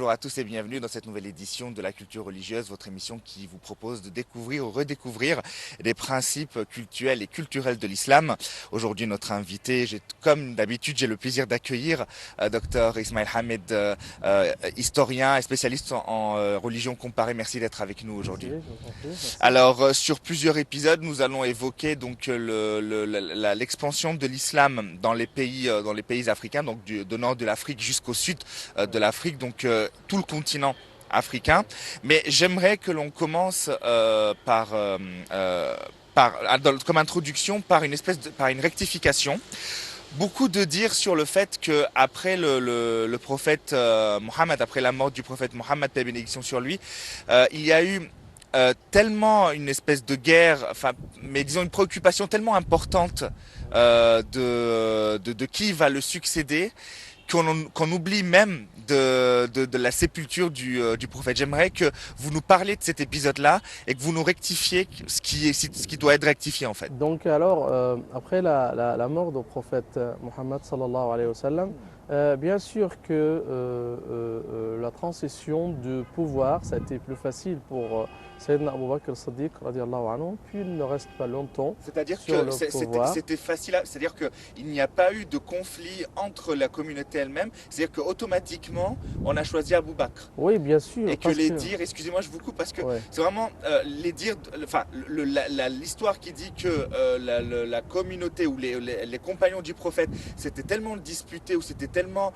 Bonjour à tous et bienvenue dans cette nouvelle édition de la culture religieuse, votre émission qui vous propose de découvrir ou redécouvrir des principes cultuels et culturels de l'islam. Aujourd'hui, notre invité, comme d'habitude, j'ai le plaisir d'accueillir Dr Ismail Hamed, historien et spécialiste en religion comparée. Merci d'être avec nous Merci, aujourd'hui. je vous en prie, merci. Alors, sur plusieurs épisodes, nous allons évoquer donc l'expansion de l'islam dans les pays africains, donc du nord de l'Afrique jusqu'au sud de Ouais. l'Afrique, donc tout le continent africain. Mais j'aimerais que l'on commence comme introduction par par une rectification. Beaucoup de dire sur le fait que après le prophète Mohammed, après la mort du prophète Mohammed, paix et bénédiction sur lui, il y a eu tellement une espèce de guerre, enfin, mais disons une préoccupation tellement importante de qui va le succéder qu'on oublie même de la sépulture du prophète. J'aimerais que vous nous parliez de cet épisode-là et que vous nous rectifiez ce qui doit être rectifié en fait. Donc alors, après la mort du prophète Mohammed sallallahu alayhi wa sallam, bien sûr que la transition de pouvoir, ça a été plus facile pour Sayyidina Abu Bakr al-Siddiq radiallahu anhu, puis il ne reste pas longtemps C'est-à-dire sur que le pouvoir. c'était facile, c'est-à-dire qu'il n'y a pas eu de conflit entre la communauté elle-même, c'est-à-dire qu'automatiquement, on a choisi Abu Bakr. Oui, bien sûr, Et que parce les que... dires, excusez-moi, je vous coupe parce que Ouais. c'est vraiment les dires, enfin l'histoire qui dit que la communauté ou les compagnons du prophète s'étaient tellement disputés ou s'étaient tellement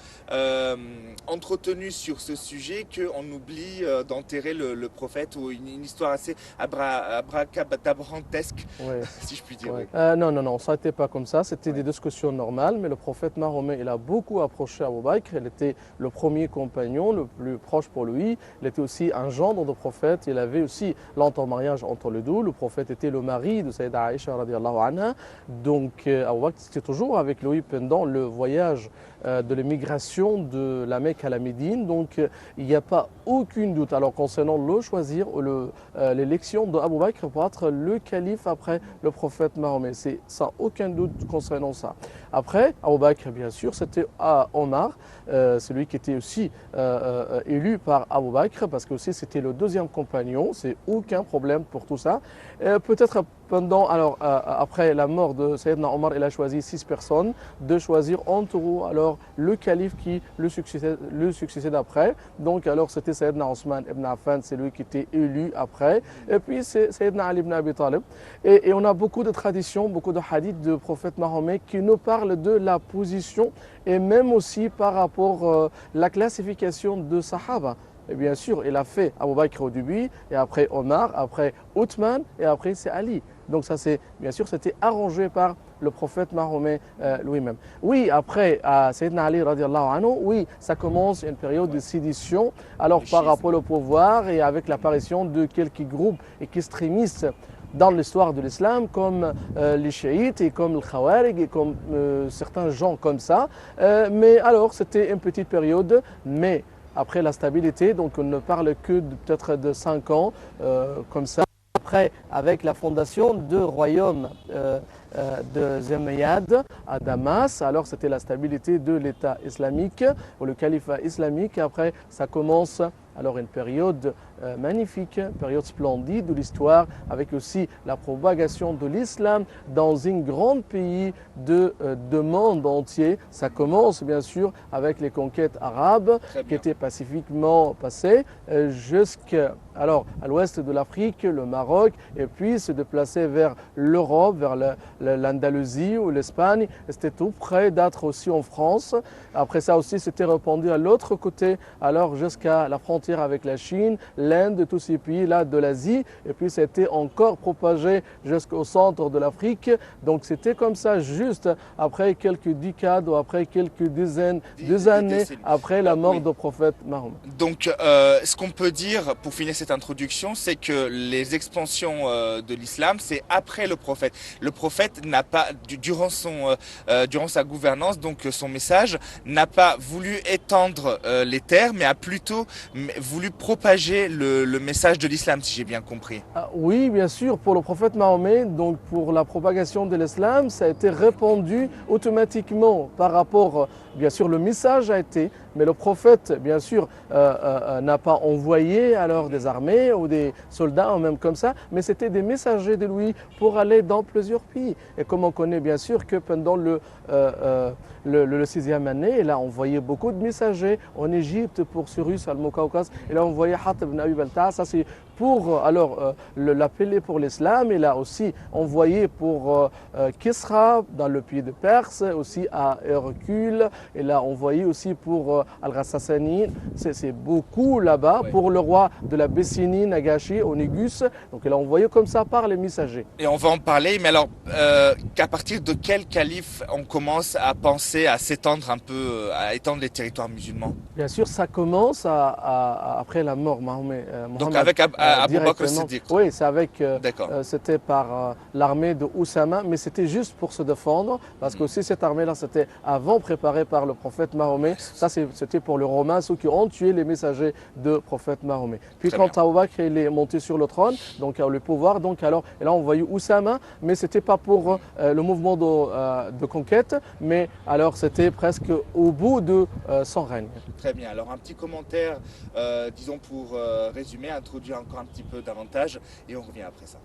entretenus sur ce sujet qu'on oublie d'enterrer le prophète ou une histoire assez abracadabrantesque, Ouais. si je puis dire. Ouais. Oui. Non, non, non, ça n'était pas comme ça. C'était des Ouais. discussions normales, mais le prophète Mahomet, il a beaucoup approché Abu Bakr. Il était le premier compagnon, le plus proche pour lui. Il était aussi un gendre de prophète. Il avait aussi l'entre-mariage entre les deux. Le prophète était le mari de Sayyida Aïcha radiallahu anha. Donc, Abu Bakr était toujours avec lui pendant le voyage de l'émigration de la Mecque à la Médine. Donc, il n'y a pas aucun doute. Alors, concernant le choisir, l'élection de Abu Bakr pour être le calife après le prophète Mahomet. C'est sans aucun doute concernant ça. Après, Abu Bakr, bien sûr, c'était Omar, celui qui était aussi élu par Abu Bakr, parce que aussi c'était le deuxième compagnon, c'est aucun problème pour tout ça. Peut-être après la mort de Sayyidina Omar, il a choisi 6 personnes, de choisir entre eux alors le calife qui le succédait après. Donc alors c'était Sayyidina Osman ibn Affan, c'est lui qui était élu après. Et puis c'est Sayyidina Ali ibn Abi Talib. Et on a beaucoup de traditions, beaucoup de hadiths du prophète Mahomet qui nous parlent de la position et même aussi par rapport à la classification de Sahaba. Et bien sûr, il a fait Abu Bakr au début, et après Omar, après Othman, et après c'est Ali. Donc ça, c'est bien sûr, c'était arrangé par le prophète Mahomet lui-même. Oui, après Sayyidina Ali radiallahu anhu, oui, ça commence une période de sédition. Alors Le par schisme. rapport au pouvoir et avec l'apparition de quelques groupes extrémistes dans l'histoire de l'islam, comme les chiites et comme le khawarij et comme certains gens comme ça. Mais alors, c'était une petite période, mais après la stabilité, donc on ne parle que peut-être de 5 ans, comme ça. Après, avec la fondation de royaume de Zemayad à Damas, alors c'était la stabilité de l'État islamique ou le califat islamique. Après, ça commence alors une période magnifique, une période splendide de l'histoire, avec aussi la propagation de l'islam dans un grand pays de monde entier. Ça commence bien sûr avec les conquêtes arabes Très qui bien. étaient pacifiquement passées jusqu'à à l'ouest de l'Afrique, le Maroc, et puis se déplacer vers l'Europe, vers l'Andalousie ou l'Espagne. C'était tout près d'être aussi en France. Après ça aussi, c'était répandu à l'autre côté, alors jusqu'à la frontière avec la Chine, l'Inde, tous ces pays-là de l'Asie. Et puis c'était encore propagé jusqu'au centre de l'Afrique. Donc c'était comme ça juste après quelques décades ou après quelques dizaines d'années Décennies. après la mort Oui. du prophète Mahomet. Donc, ce qu'on peut dire pour finir cette introduction, c'est que les expansions de l'islam, c'est après le prophète. Le prophète n'a pas, durant sa gouvernance, donc son message, n'a pas voulu étendre les terres, mais a plutôt voulu propager le message de l'islam, si j'ai bien compris. Ah, oui, bien sûr, pour le prophète Mahomet, donc pour la propagation de l'islam, ça a été répandu automatiquement par rapport, bien sûr, le message a été Mais le prophète, bien sûr, n'a pas envoyé alors des armées ou des soldats, ou même comme ça, mais c'était des messagers de lui pour aller dans plusieurs pays. Et comme on connaît bien sûr que pendant le 6e année, il a envoyé beaucoup de messagers en Égypte pour Cyrus al-Muqawqas. Il a envoyé Hatib ibn Abi Balta'a, ça c'est pour alors l'appeler pour l'islam. Il a aussi envoyé pour Kisra dans le pays de Perse, aussi à Hercule. Il a envoyé aussi pour Al-Ghassasani. C'est beaucoup là-bas, Ouais. pour le roi de la Bessénie, Nagashi, Onégus. Donc il a envoyé comme ça par les messagers. Et on va en parler, mais alors, qu'à partir de quel calife on commence à penser à s'étendre un peu, à étendre les territoires musulmans? Bien sûr, ça commence après la mort de Donc Mohammed. avec Abu Bakr Directement. Siddiq. Oui, c'est avec, D'accord. c'était par l'armée de Oussama, mais c'était juste pour se défendre, parce que aussi cette armée-là, c'était avant préparée par le prophète Mahomet. Ça, c'était pour les Romains, ceux qui ont tué les messagers du prophète Mahomet. Puis Très quand bien. Abu Bakr il est monté sur le trône, donc le pouvoir, donc alors, il a envoyé Oussama, mais c'était pas pour le mouvement de conquête, mais alors c'était presque au bout de son règne. Très bien. Alors un petit commentaire, disons pour résumer, introduire encore un petit peu davantage, et on revient après ça.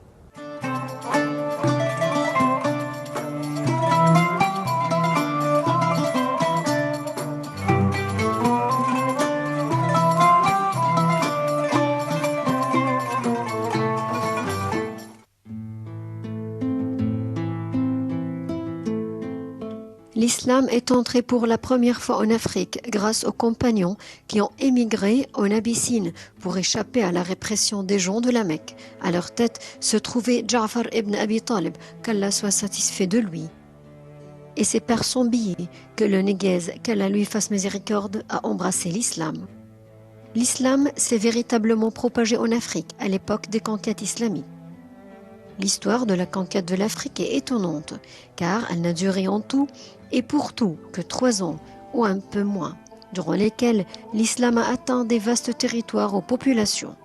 L'islam est entré pour la première fois en Afrique grâce aux compagnons qui ont émigré en Abyssine pour échapper à la répression des gens de la Mecque. À leur tête se trouvait Ja'far ibn Abi Talib, qu'Allah soit satisfait de lui. Et c'est par son biais que le Néguez, qu'Allah lui fasse miséricorde, a embrassé l'islam. L'islam s'est véritablement propagé en Afrique à l'époque des conquêtes islamiques. L'histoire de la conquête de l'Afrique est étonnante, car elle n'a duré en tout et pour tout que 3 ans ou un peu moins, durant lesquels l'islam a atteint des vastes territoires aux populations.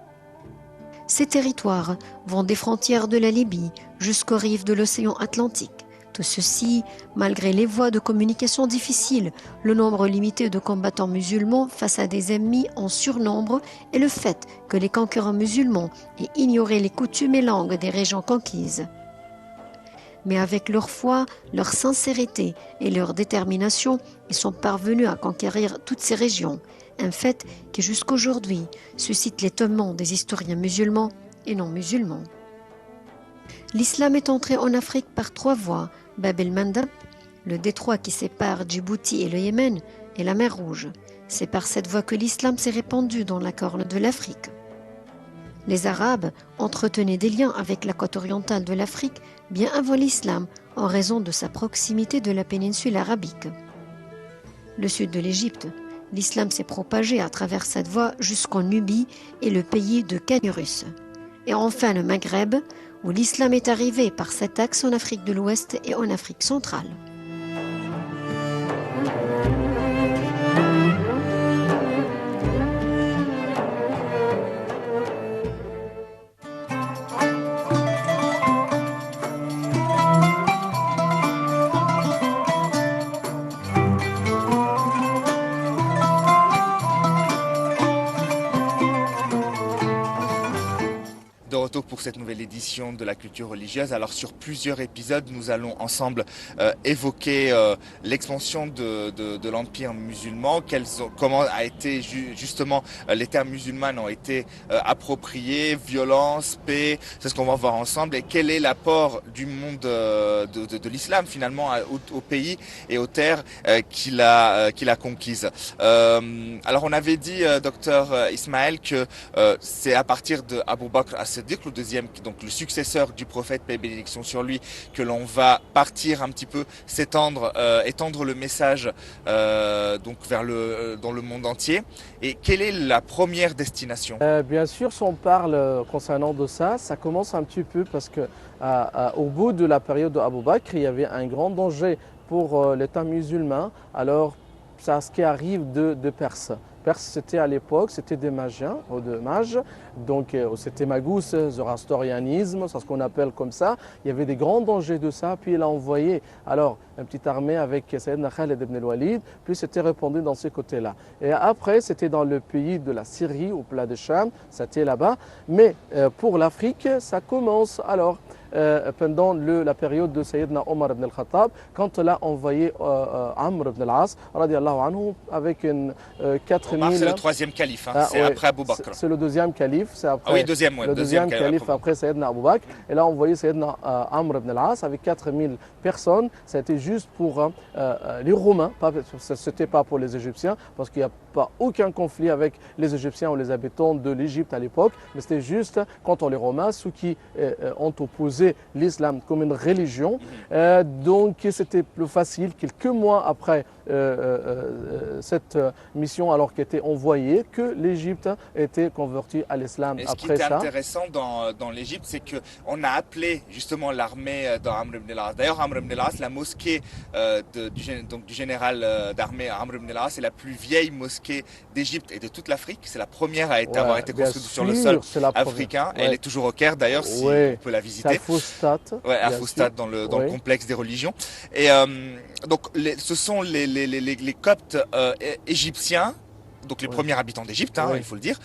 Ces territoires vont des frontières de la Libye jusqu'aux rives de l'océan Atlantique. Tout ceci, malgré les voies de communication difficiles, le nombre limité de combattants musulmans face à des ennemis en surnombre et le fait que les conquérants musulmans aient ignoré les coutumes et langues des régions conquises. Mais avec leur foi, leur sincérité et leur détermination, ils sont parvenus à conquérir toutes ces régions, un fait qui jusqu'aujourd'hui suscite l'étonnement des historiens musulmans et non musulmans. L'islam est entré en Afrique par 3 voies, Bab el-Mandab, le détroit qui sépare Djibouti et le Yémen, et la mer Rouge. C'est par cette voie que l'islam s'est répandu dans la corne de l'Afrique. Les Arabes entretenaient des liens avec la côte orientale de l'Afrique bien avant l'islam en raison de sa proximité de la péninsule arabique. Le sud de l'Égypte, l'islam s'est propagé à travers cette voie jusqu'en Nubie et le pays de Canurus. Et enfin le Maghreb, où l'islam est arrivé par cet axe en Afrique de l'Ouest et en Afrique centrale. De retour pour cette nouvelle édition de la culture religieuse. Alors sur plusieurs épisodes, nous allons ensemble évoquer l'expansion de l'empire musulman, comment a été justement les termes musulmans ont été appropriés, violence, paix, c'est ce qu'on va voir ensemble, et quel est l'apport du monde de l'islam finalement au pays et aux terres qu'il a conquises. Alors on avait dit, docteur Ismaël, que c'est à partir de Abu Bakr as-Siddiq, le deuxième, donc le successeur du prophète, paix et bénédiction sur lui, que l'on va partir un petit peu, s'étendre, étendre le message donc dans le monde entier. Et quelle est la première destination? Bien sûr, si on parle concernant de ça, ça commence un petit peu parce que au bout de la période d'Abu Bakr, il y avait un grand danger pour l'État musulman. Alors, c'est ce qui arrive de Perse. Perse, c'était à l'époque, c'était des magiens, ou des mages. Donc c'était Magus, zoroastrianisme, c'est ce qu'on appelle comme ça. Il y avait des grands dangers de ça. Puis il a envoyé alors une petite armée avec Sayyidina Khalid ibn al-Walid. Puis c'était répandu dans ces côtés-là. Et après, c'était dans le pays de la Syrie, au plat de Cham, c'était là-bas. Mais pour l'Afrique, ça commence alors pendant la période de Sayyidina Omar ibn al-Khattab, quand il a envoyé Amr ibn al-As, radiallahu anhu, avec une 4000... Omar, c'est le troisième calife, hein, c'est ouais, après Abu Bakr. C'est le deuxième calife, c'est après oui, deuxième, ouais, le deuxième calife après Sayyidina Abu Bakr. Et là, on voyait Sayyidina Amr ibn al-As avec 4000 personnes. Ça a été juste pour les Romains, ce n'était pas pour les Égyptiens, parce qu'il n'y a pas aucun conflit avec les Égyptiens ou les habitants de l'Égypte à l'époque, mais c'était juste contre les Romains, ceux qui ont opposé l'islam comme une religion. Donc c'était plus facile, quelques mois après cette mission alors qui était envoyée, que l'Égypte était convertie à l'islam après ça. Ce qui était intéressant dans l'Égypte, c'est qu'on a appelé justement l'armée d'Amr ibn al-As. D'ailleurs, Amr ibn al-As, la mosquée du général d'armée Amr ibn al-As, c'est la plus vieille mosquée d'Égypte et de toute l'Afrique. C'est la première à avoir été construite sur le sol africain. Ouais. Elle est toujours au Caire d'ailleurs, si on peut la visiter. Fustat. Ouais, à Fustat, dans le complexe des religions. Et donc, ce sont les Coptes égyptiens, donc les premiers habitants d'Égypte, hein, il faut le dire,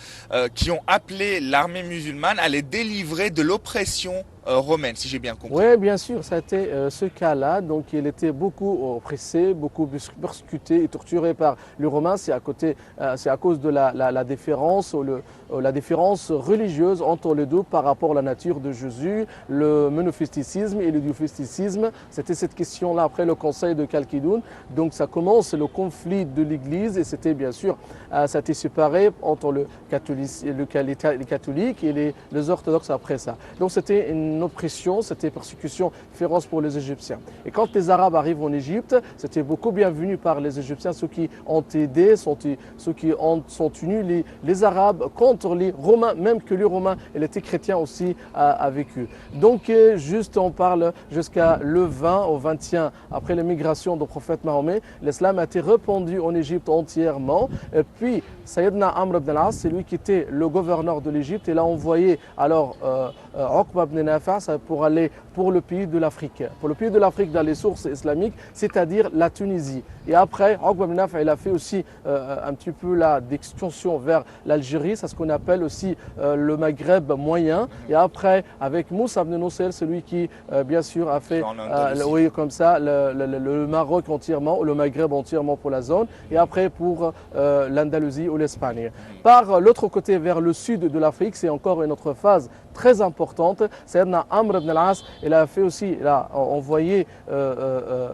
qui ont appelé l'armée musulmane à les délivrer de l'oppression romaine, si j'ai bien compris. Oui, bien sûr, ça a été ce cas-là. Donc, il était beaucoup oppressé, beaucoup persécuté et torturé par les Romains. C'est à cause de la différence la différence religieuse entre les deux par rapport à la nature de Jésus, le monophysitisme et le diophysitisme. C'était cette question-là après le conseil de Chalcédoine. Donc, ça commence le conflit de l'Église et c'était bien sûr, ça a été séparé entre les catholiques et les orthodoxes après ça. Donc, c'était une oppression, c'était une persécution féroce pour les Égyptiens. Et quand les Arabes arrivent en Égypte, c'était beaucoup bienvenu par les Égyptiens, ceux qui ont aidé, ceux qui sont unis les Arabes contre les Romains, même que les Romains, ils étaient chrétiens aussi avec eux. Donc, juste on parle jusqu'à le 20 au 21, après l'émigration du prophète Mahomet, l'islam a été répandu en Égypte entièrement. Et puis, Sayyidina Amr ibn al-As, c'est lui qui était le gouverneur de l'Égypte, il a envoyé alors Uqba ibn Nafi' pour aller pour le pays de l'Afrique. Pour le pays de l'Afrique dans les sources islamiques, c'est-à-dire la Tunisie. Et après, Uqba ibn Nafi' il a fait aussi un petit peu d'extension vers l'Algérie, c'est ce qu'on appelle aussi le Maghreb moyen. Et après, avec Moussa ibn Nusayr, celui qui, bien sûr, a fait comme ça, le Maroc entièrement, le Maghreb entièrement pour la zone. Et après, pour l'Andalousie ou l'Espagne. Par l'autre côté, vers le sud de l'Afrique, c'est encore une autre phase très importante. Sayyidina Amr ibn al-As, il a envoyé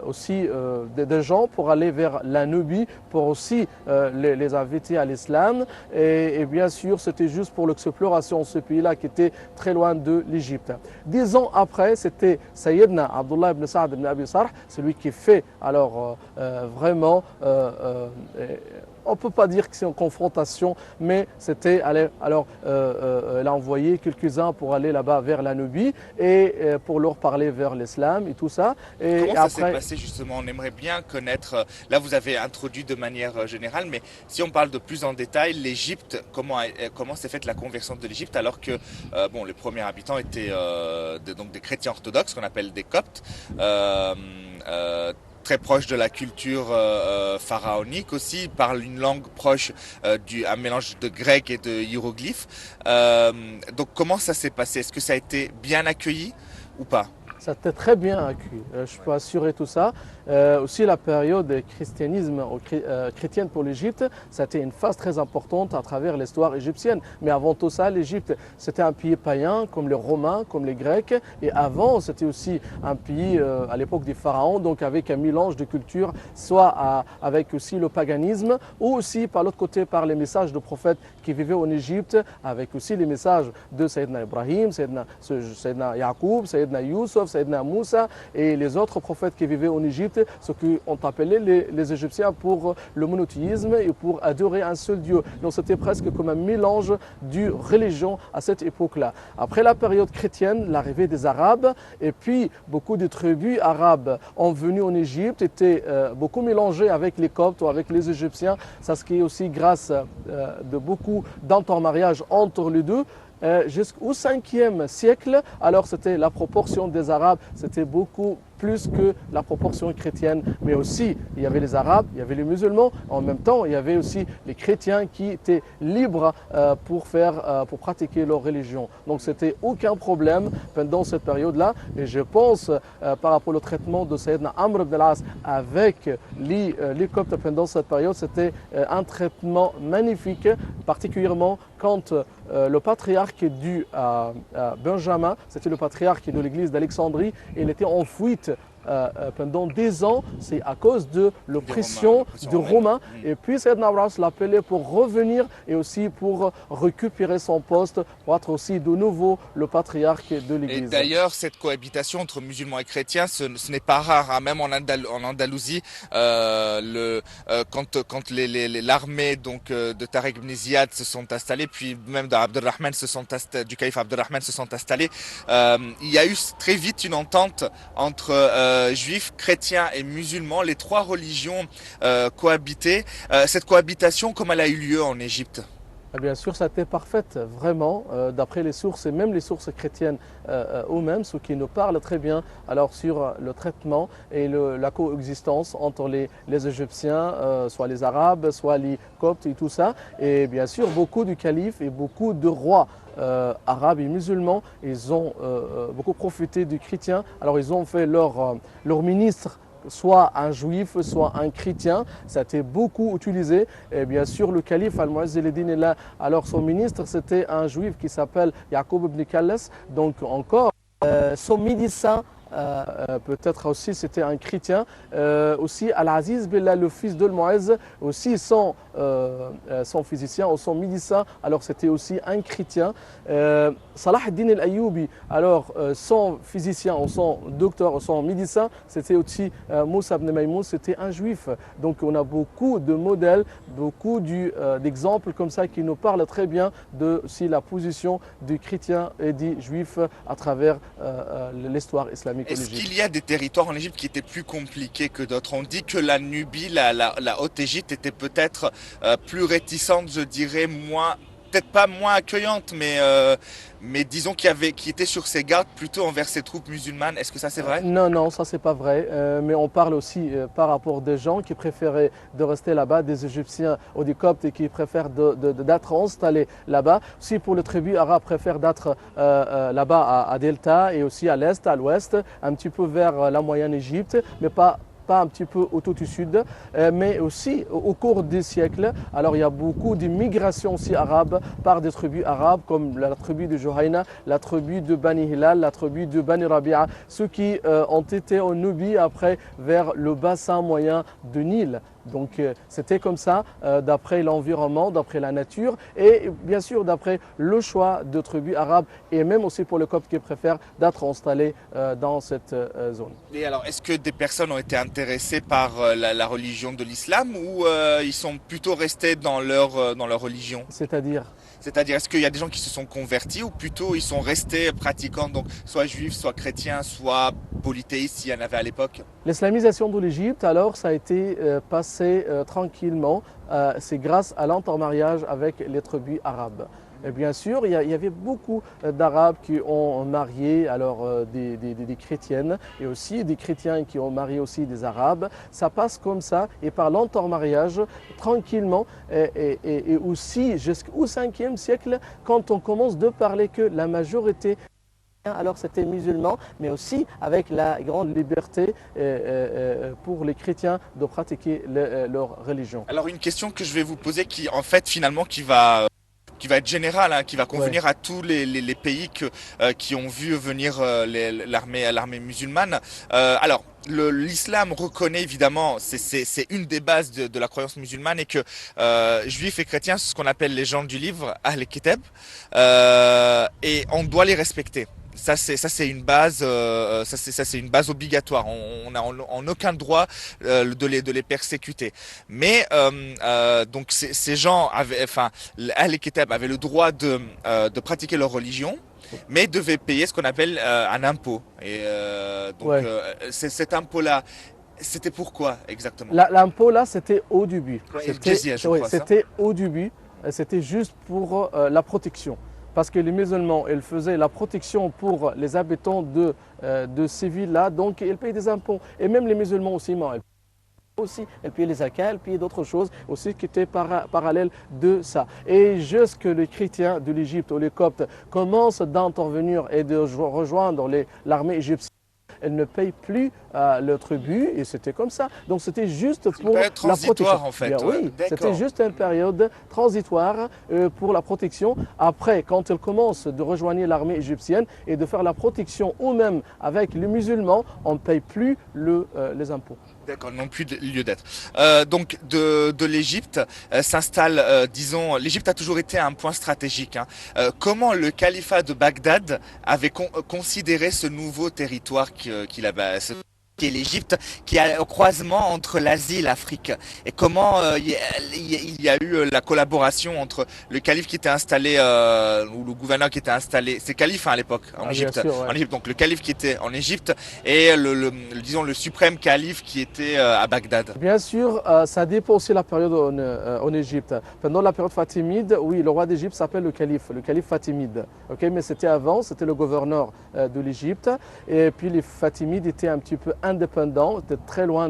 aussi des gens pour aller vers la Nubie, pour aussi les inviter à l'islam. Et bien sûr, c'était juste pour l'exploration de ce pays-là qui était très loin de l'Égypte. 10 ans après, c'était Sayyidina Abdullah ibn Sa'd ibn Abi Sarh, celui qui fait alors vraiment... on ne peut pas dire que c'est une confrontation, mais c'était, alors elle a envoyé quelques-uns pour aller là-bas vers la Nubie et pour leur parler vers l'islam et tout ça. Et comment ça s'est passé justement? On aimerait bien connaître, là vous avez introduit de manière générale, mais si on parle de plus en détail, l'Égypte, comment s'est faite la conversion de l'Égypte alors que les premiers habitants étaient donc des chrétiens orthodoxes, qu'on appelle des Coptes, très proche de la culture pharaonique aussi, parle une langue proche un mélange de grec et de hiéroglyphes. Donc comment ça s'est passé? Est-ce que ça a été bien accueilli ou pas? Ça a été très bien accueilli, je peux assurer tout ça. Aussi la période christianisme chrétienne pour l'Égypte, ça a été une phase très importante à travers l'histoire égyptienne. Mais avant tout ça, l'Égypte, c'était un pays païen comme les Romains, comme les Grecs. Et avant, c'était aussi un pays à l'époque des pharaons, donc avec un mélange de cultures, soit avec aussi le paganisme, ou aussi par l'autre côté par les messages de prophètes qui vivaient en Égypte, avec aussi les messages de Sayyidina Ibrahim, Sayyidina Yaqub, Sayyidina Youssef, Sayyidina Moussa et les autres prophètes qui vivaient en Égypte. l'Égypte, ce qu'on appelait les Égyptiens pour le monothéisme et pour adorer un seul Dieu. Donc c'était presque comme un mélange de religion à cette époque-là. Après la période chrétienne, l'arrivée des Arabes, et puis beaucoup de tribus arabes ont venu en Égypte, étaient beaucoup mélangées avec les Coptes ou avec les Égyptiens. Ça ce qui est aussi grâce de beaucoup d'intermariages entre les deux. Jusqu'au 5e siècle, alors c'était la proportion des Arabes, c'était beaucoup plus que la proportion chrétienne, mais aussi il y avait les Arabes, il y avait les musulmans, en même temps il y avait aussi les chrétiens qui étaient libres pour pratiquer leur religion. Donc c'était aucun problème pendant cette période-là, et je pense par rapport au traitement de Sayyidina Amr ibn al-As avec les Coptes pendant cette période, c'était un traitement magnifique, particulièrement quand le patriarche du Benjamin, c'était le patriarche de l'église d'Alexandrie, il était en fuite pendant des ans, c'est à cause de l'oppression des Romains. Et puis Sayyidina Abbas l'appelait pour revenir et aussi pour récupérer son poste, pour être aussi de nouveau le patriarche de l'Église. Et d'ailleurs, cette cohabitation entre musulmans et chrétiens, ce n'est pas rare, hein. Même en Andalousie, quand l'armée de Tariq ibn Ziyad se sont installées, puis même du calife Abdelrahman se sont installés, il y a eu très vite une entente entre juifs, chrétiens et musulmans, les trois religions cohabitaient. Cette cohabitation, comment elle a eu lieu en Égypte? Bien sûr, ça a été parfaite, vraiment, d'après les sources, et même les sources chrétiennes eux-mêmes, ceux qui nous parlent très bien alors sur le traitement et la coexistence entre les Égyptiens, soit les Arabes, soit les Coptes et tout ça. Et bien sûr, beaucoup du calife et beaucoup de rois arabes et musulmans, ils ont beaucoup profité du chrétien. Alors ils ont fait leur ministre soit un juif, soit un chrétien. Ça a été beaucoup utilisé. Et bien sûr, le calife Al-Mu'izz al-Din, alors son ministre, c'était un juif qui s'appelle Yaqub ibn Kallas. Donc encore, son médecin, peut-être aussi c'était un chrétien. Aussi Al-Aziz Billah, le fils de Al-Mu'izz, aussi son physicien ou son médecin, alors c'était aussi un chrétien. Salah ad-Din al-Ayyubi, alors son physicien ou son docteur ou son médecin, c'était aussi Moussa ibn Maïmoun, c'était un juif. Donc on a beaucoup de modèles, beaucoup d'exemples comme ça qui nous parlent très bien de la position du chrétien et du juif à travers l'histoire islamique. Est-ce qu'il y a des territoires en Égypte qui étaient plus compliqués que d'autres? On dit que la Nubie, la Haute-Égypte était peut-être plus réticente, je dirais, peut-être pas moins accueillante, mais disons qui était sur ses gardes plutôt envers ses troupes musulmanes. Est-ce que ça c'est vrai? Non, ça c'est pas vrai. Mais on parle aussi par rapport des gens qui préféraient de rester là-bas, des Égyptiens ou des Coptes et qui préfèrent d'être installés là-bas. Aussi pour les tribus arabes préfèrent d'être là-bas à Delta et aussi à l'est, à l'ouest, un petit peu vers la moyenne Égypte, mais pas un petit peu au tout du sud, mais aussi au cours des siècles. Alors il y a beaucoup d'immigration aussi arabe par des tribus arabes comme la tribu de Juhayna, la tribu de Bani Hilal, la tribu de Bani Rabi'a, ceux qui ont été en Nubie après vers le bassin moyen de Nil. Donc c'était comme ça d'après l'environnement, d'après la nature et bien sûr d'après le choix de tribus arabes et même aussi pour les Coptes qui préfèrent d'être installés dans cette zone. Et alors est-ce que des personnes ont été intéressées par la religion de l'islam ou ils sont plutôt restés dans leur religion? C'est-à-dire, est-ce qu'il y a des gens qui se sont convertis ou plutôt ils sont restés pratiquants, donc soit juifs, soit chrétiens, soit polythéistes s'il y en avait à l'époque? L'islamisation de l'Égypte, alors, ça a été passé tranquillement. C'est grâce à l'intermariage avec les tribus arabes. Et bien sûr, il y avait beaucoup d'Arabes qui ont marié alors, des chrétiennes et aussi des chrétiens qui ont marié aussi des Arabes. Ça passe comme ça et par l'intermariage, tranquillement. Et aussi jusqu'au 5e siècle, quand on commence de parler que la majorité alors c'était musulman, mais aussi avec la grande liberté pour les chrétiens de pratiquer leur religion. Alors une question que je vais vous poser qui en fait finalement qui va être générale, hein, qui va convenir à tous les pays qui ont vu venir l'armée musulmane. Alors l'islam reconnaît évidemment, c'est une des bases de la croyance musulmane et que juifs et chrétiens, c'est ce qu'on appelle les gens du livre, Ahl Kitab, et on doit les respecter. c'est une base, ça c'est une base obligatoire. On n'a en aucun droit de les persécuter. Mais donc ces gens avaient, enfin, Ahl Kitab avaient le droit de pratiquer leur religion, mais devaient payer ce qu'on appelle un impôt. Et donc Ouais. cet impôt-là, c'était pourquoi exactement? L'impôt là, c'était au début. Ouais, le jizya, je Oui, crois, ça. c'était au début. C'était juste pour la protection. Parce que les musulmans, ils faisaient la protection pour les habitants de ces villes-là, donc ils payaient des impôts. Et même les musulmans aussi, elle paye les zakats, elle paye d'autres choses aussi qui étaient parallèles de ça. Et juste que les chrétiens de l'Égypte ou les Coptes commencent d'intervenir et de rejoindre l'armée égyptienne, elles ne payent plus le tribut et c'était comme ça. Donc c'était juste C'est une pour période la transitoire, protection. en fait. Bien, Ouais, oui, d'accord. c'était juste une période transitoire pour la protection. Après, quand elles commencent de rejoindre l'armée égyptienne et de faire la protection eux-mêmes avec les musulmans, on ne paye plus les impôts. D'accord, non plus de lieu d'être. Donc de l'Égypte s'installe, disons, l'Égypte a toujours été un point stratégique. Hein. Comment le califat de Bagdad avait considéré ce nouveau territoire qu'il avait, qui est l'Égypte, qui est au croisement entre l'Asie et l'Afrique. Et comment il y a eu la collaboration entre le calife qui était installé, ou le gouverneur qui était installé, c'est calife hein, à l'époque en Ah, bien Égypte, sûr, ouais. en Égypte. Donc le calife qui était en Égypte et disons le suprême calife qui était à Bagdad. Bien sûr, ça dépend aussi de la période en Égypte. Pendant la période fatimide, oui, le roi d'Égypte s'appelle le calife fatimide. Okay, mais c'était avant, c'était le gouverneur de l'Égypte. Et puis les Fatimides étaient un petit peu indépendants, étaient très loin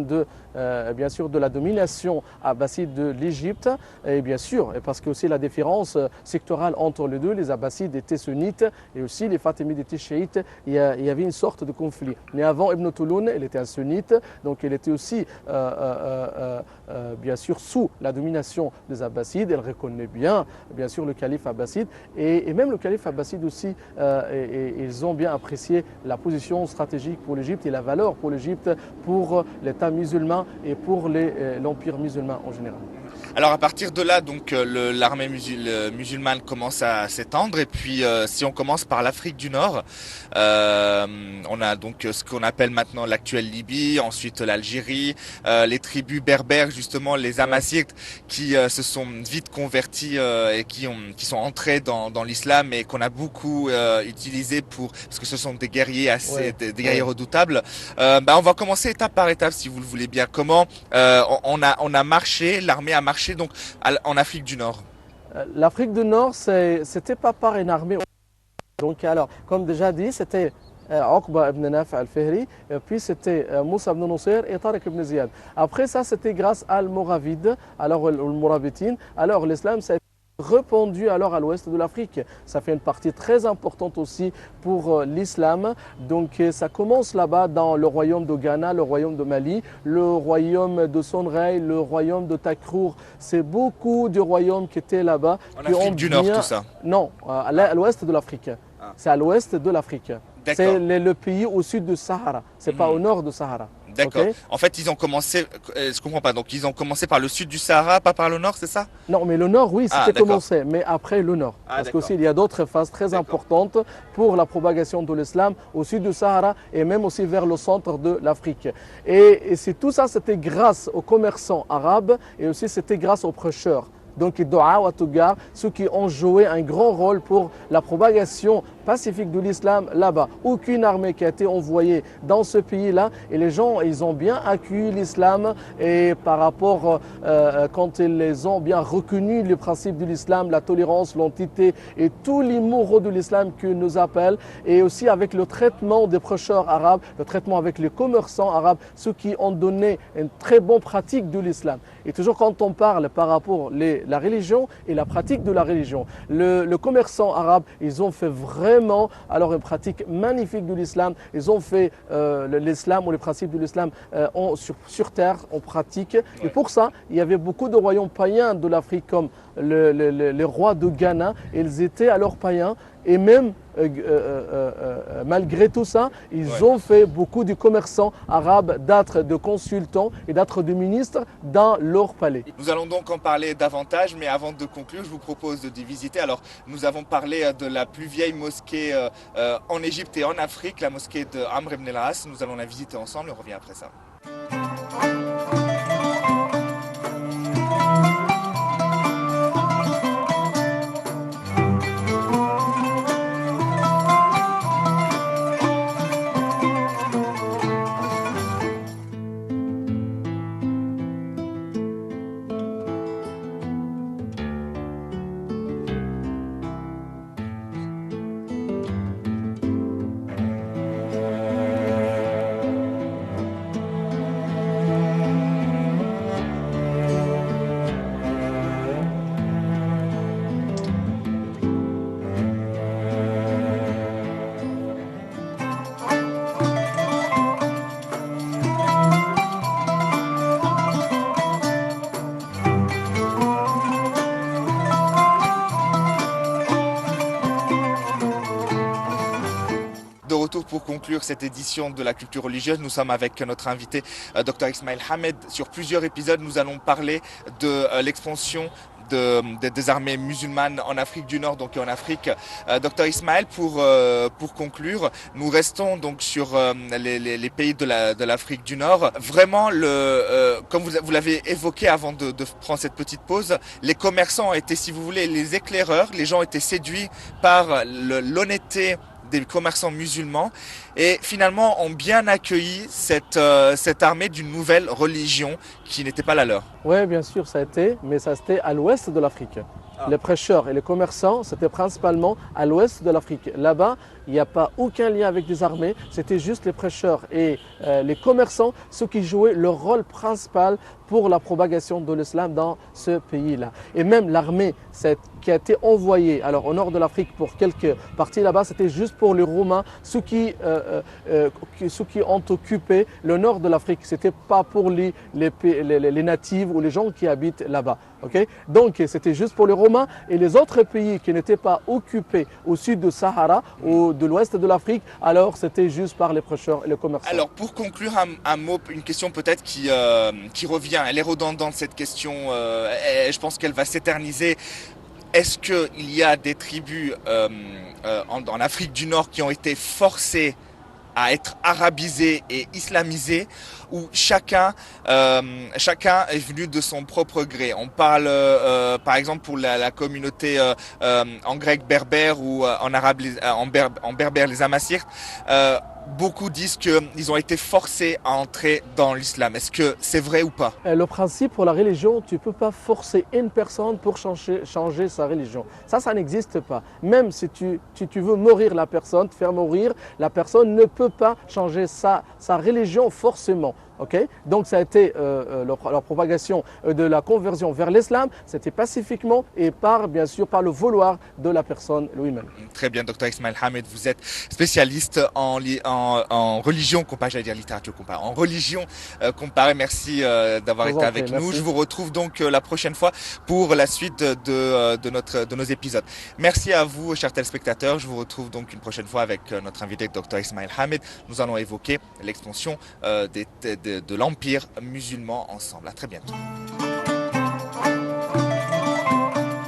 bien sûr, de la domination abbasside de l'Égypte. Et bien sûr, et parce que aussi la différence sectorale entre les deux, les Abbassides étaient sunnites et aussi les Fatimides étaient chiites. Il y avait une sorte de conflit. Mais avant Ibn Touloun, il était un sunnite, donc il était aussi bien sûr sous la domination des Abbassides. Elle reconnaît bien sûr le calife abbasside et même le calife abbasside aussi, ils ont bien apprécié la position stratégique pour l'Égypte et la valeur pour l'Égypte, pour l'État musulman et pour l'Empire musulman en général. Alors à partir de là, donc l'armée musulmane commence à s'étendre et puis si on commence par l'Afrique du Nord, on a donc ce qu'on appelle maintenant l'actuelle Libye, ensuite l'Algérie, les tribus berbères justement, les Amazighs qui se sont vite convertis et qui sont entrés dans l'islam et qu'on a beaucoup utilisé parce que ce sont des guerriers des guerriers redoutables. On va commencer étape par étape si vous le voulez bien. Comment on a marché, l'armée a marché donc en Afrique du Nord. L'Afrique du Nord, c'était pas par une armée. Donc alors, comme déjà dit, c'était Uqba ibn Nafi' al-Fihri, puis c'était Moussa ibn Nusayr et Tariq ibn Ziyad. Après ça, c'était grâce à Al-Mouravid, alors Al-Mourabitin. Alors l'islam, ça a été répandu alors à l'ouest de l'Afrique. Ça fait une partie très importante aussi pour l'islam. Donc ça commence là-bas dans le royaume de Ghana, le royaume de Mali, le royaume de Sonrhaï, le royaume de Takrour. C'est beaucoup de royaumes qui étaient là-bas. En Afrique du Nord, tout ça? Non, à l'ouest de l'Afrique. Ah. C'est à l'ouest de l'Afrique. C'est le pays au sud du Sahara. C'est pas au nord du Sahara. D'accord. Okay. En fait, ils ont commencé, je comprends pas, donc ils ont commencé par le sud du Sahara, pas par le nord, c'est ça? Non, mais le nord, oui, c'était commencé, mais après le nord. Parce qu'aussi, il y a d'autres phases très importantes pour la propagation de l'islam au sud du Sahara et même aussi vers le centre de l'Afrique. Et tout ça, c'était grâce aux commerçants arabes et aussi c'était grâce aux prêcheurs. Donc, Doua wa Tougar, ceux qui ont joué un grand rôle pour la propagation pacifique de l'islam là-bas. Aucune armée qui a été envoyée dans ce pays-là et les gens, ils ont bien accueilli l'islam et par rapport, quand ils les ont bien reconnu, les principes de l'islam, la tolérance, l'entité et tous les moraux de l'islam que nous appellent et aussi avec le traitement des prêcheurs arabes, le traitement avec les commerçants arabes, ceux qui ont donné une très bonne pratique de l'islam. Et toujours quand on parle par rapport la religion et la pratique de la religion, le commerçant arabe, ils ont fait vraiment alors une pratique magnifique de l'islam. Ils ont fait l'islam ou les principes de l'islam sur terre, en pratique. Et pour ça, il y avait beaucoup de royaumes païens de l'Afrique comme les rois de Ghana. Ils étaient alors païens et même malgré tout ça, ils ont fait beaucoup de commerçants arabes, d'être de consultants et d'être de ministres dans leur palais. Nous allons donc en parler davantage, mais avant de conclure, je vous propose de visiter. Alors, nous avons parlé de la plus vieille mosquée mosquées en Égypte et en Afrique, la mosquée de Amr ibn al-As. Nous allons la visiter ensemble et on revient après ça. De retour pour conclure cette édition de la culture religieuse, nous sommes avec notre invité Dr Ismail Hamed. Sur plusieurs épisodes, nous allons parler de l'expansion des armées musulmanes en Afrique du Nord, donc en Afrique. Dr Ismail, pour conclure, nous restons donc sur les pays de l'Afrique du Nord. Vraiment, comme vous l'avez évoqué avant de prendre cette petite pause, les commerçants ont été, si vous voulez, les éclaireurs. Les gens étaient séduits par l'honnêteté des commerçants musulmans et finalement ont bien accueilli cette armée d'une nouvelle religion qui n'était pas la leur. Oui, bien sûr, ça a été, mais ça c'était à l'ouest de l'Afrique. Les prêcheurs et les commerçants, c'était principalement à l'ouest de l'Afrique. Là-bas, il n'y a pas aucun lien avec des armées, c'était juste les prêcheurs et les commerçants, ceux qui jouaient leur rôle principal pour la propagation de l'islam dans ce pays-là. Et même l'armée qui a été envoyée alors, au nord de l'Afrique pour quelques parties là-bas, c'était juste pour les Romains, ceux qui ont occupé le nord de l'Afrique. Ce n'était pas pour les natifs ou les gens qui habitent là-bas. Okay? Donc c'était juste pour les Romains et les autres pays qui n'étaient pas occupés au sud du Sahara ou de l'ouest de l'Afrique, alors c'était juste par les prêcheurs et les commerçants. Alors pour conclure, un mot, une question peut-être qui revient, elle est redondante cette question, et je pense qu'elle va s'éterniser. Est-ce qu'il y a des tribus en Afrique du Nord qui ont été forcées à être arabisés et islamisés, où chacun est venu de son propre gré. On parle par exemple pour la communauté en grec berbère ou en arabe en berbère les Amazighs. Beaucoup disent qu'ils ont été forcés à entrer dans l'islam. Est-ce que c'est vrai ou pas? Le principe pour la religion, tu ne peux pas forcer une personne pour changer sa religion. Ça n'existe pas. Même si tu veux mourir la personne, te faire mourir, la personne ne peut pas changer sa religion forcément. Okay? Donc ça a été leur propagation de la conversion vers l'islam, c'était pacifiquement et bien sûr par le vouloir de la personne lui-même. Très bien, Dr Ismail Hamed, vous êtes spécialiste en religion comparée, j'allais dire littérature comparée, en religion comparée. Merci d'avoir été avec nous. Je vous retrouve donc la prochaine fois pour la suite de nos épisodes. Merci à vous, chers téléspectateurs. Je vous retrouve donc une prochaine fois avec notre invité Dr Ismail Hamed. Nous allons évoquer l'expansion de l'empire musulman ensemble. À très bientôt.